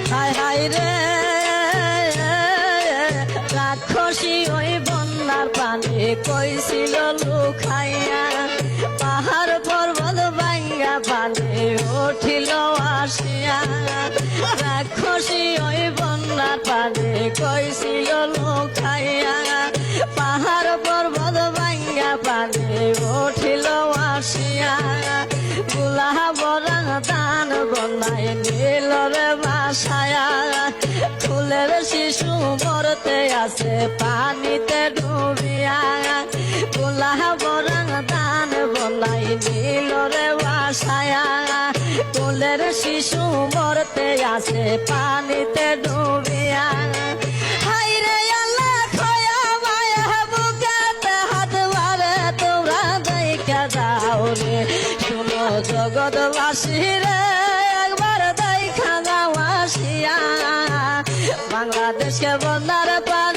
হায় হায় রে রাক্ষসী ওই বন্যার পানি কইছিল লুকাইয়া পাহাড় পর্বত ভাঙ্গা পানি উঠিল আসিয়া রাক্ষসী ওই বন্যার পানি কইছিল লুকাইয়া পাহাড় পর্বত ভাঙ্গা পানি উঠিল আসিয়া গুলা বরং দান বনাই নীল রে বাসায়া ফুলের শিশু মরতে আছে পানিতে ডুবিয়া গুলা বরং দান বনাই নীল রে বাসায়া ফুলের শিশু মরতে আছে পানিতে ডুবিয়া হাইরে আল্লাহ খয়া মায়া বুকেতে হাত মারে তোমরা দেখা যাও রে শুনো জগৎবাসী রে একবার দেখা যাও আসিয়া বাংলাদেশকে বন্যার পানি